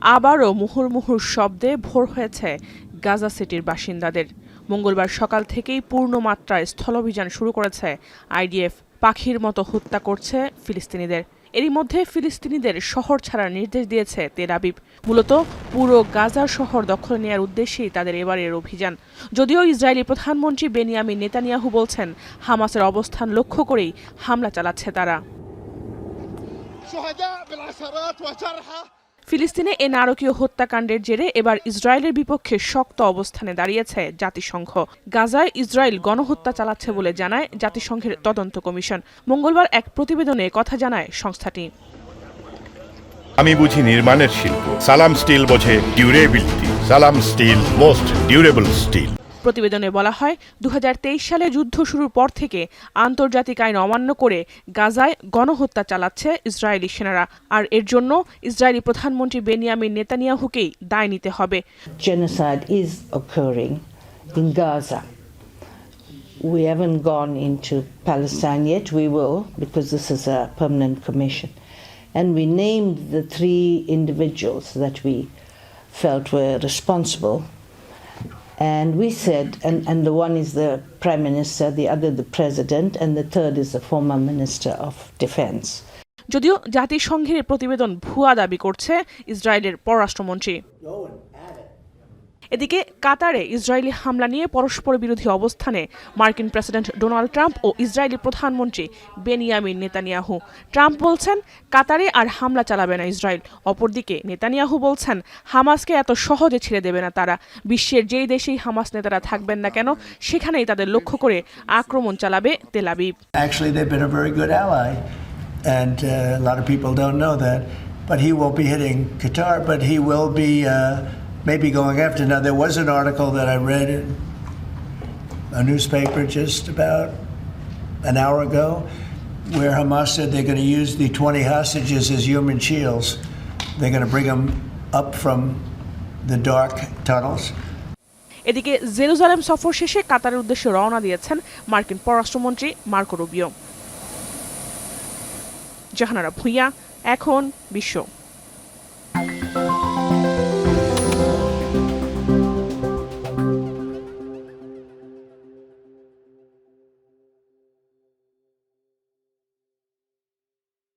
আবারও মুহুর্মুহুর শব্দে ভোর হয়েছে গাজা সিটির বাসিন্দাদের। মঙ্গলবার সকাল থেকেই পূর্ণ মাত্রায় স্থলাভিযান শুরু করেছে আইডিএফ। পাখির মতো হত্যা করছে ফিলিস্তিনিদের। এরই মধ্যে ফিলিস্তিনিদের শহর ছাড়ার নির্দেশ দিয়েছে তেল আবিব। মূলত পুরো গাজা শহর দখলে নেওয়ার উদ্দেশ্যেই তাদের এবারের অভিযান। যদিও ইসরায়েলি প্রধানমন্ত্রী বেনিয়ামিন নেতানিয়াহু বলছেন, হামাসের অবস্থান লক্ষ্য করেই হামলা চালাচ্ছে তারা। ফিলিস্তিনে এ নারকীয় হত্যাকাণ্ডের জেরে এবার ইসরায়েলের বিপক্ষে শক্ত অবস্থানে দাঁড়িয়েছে জাতিসংঘ। গাজায় ইসরায়েল গণহত্যা চালাচ্ছে বলে জানায় জাতিসংঘের তদন্ত কমিশন। মঙ্গলবার এক প্রতিবেদনে কথা জানায় সংস্থাটি। আমি বুঝি নির্মাণের শিল্প, সালাম স্টিল বোঝে ডিউরেবিলিটি। সালাম স্টিল, মোস্ট ডিউরেবল স্টিল। প্রতিবেদনে বলা হয়, 2023 সালে যুদ্ধ শুরুর পর থেকে আন্তর্জাতিক আইন অমান্য করে গাজায় গণহত্যা চালাচ্ছে ইসরায়েলি সেনারা। আর এর জন্য ইসরায়েলি প্রধানমন্ত্রী বেনিয়ামিন নেতানিয়াহুকেই দায় নিতে হবে। Genocide is occurring in Gaza. We haven't gone into Palestine yet. We will, because this is a permanent commission. And we named the 3 individuals that we felt were responsible. And we said, and the one is the Prime Minister, the other the President, and the third is the former Minister of Defense. যদিও জাতিসংঘের প্রতিবেদন ভুয়া দাবি করছে ইসরায়েলের পররাষ্ট্রমন্ত্রী। এদিকে কাতারে ইসরায়েলি হামলা নিয়ে পরস্পর বিরোধী অবস্থানে মার্কিন প্রেসিডেন্ট ডোনাল্ড ট্রাম্প ও ইসরায়েলি প্রধানমন্ত্রী বেনিয়ামিন নেতানিয়াহু। ট্রাম্প বলছেন, কাতারে আর হামলা চালাবে না ইসরায়েল। অপরদিকে নেতানিয়াহু বলছেন, হামাসকে এত সহজে ছেড়ে দেবে না তারা। বিশ্বের যেই দেশেই হামাস নেতারা থাকবেন না কেন, সেখানেই তাদের লক্ষ্য করে আক্রমণ চালাবে Tel Aviv. Actually, they've been a very good ally, and a lot of people don't know that. But he won't be hitting Qatar, but he will be maybe going after. Now, there was an article that I read in a newspaper just about an hour ago where Hamas said they're going to use the 20 hostages as human shields. They're going to bring them up from the dark tunnels. এদিকে Jerusalem সফর শেষে কাতারের উদ্দেশ্যে রওনা দিয়েছেন মার্কিন পররাষ্ট্রমন্ত্রী Marco Rubio. Jahanara Bhuiyan, এখন বিশ্ব।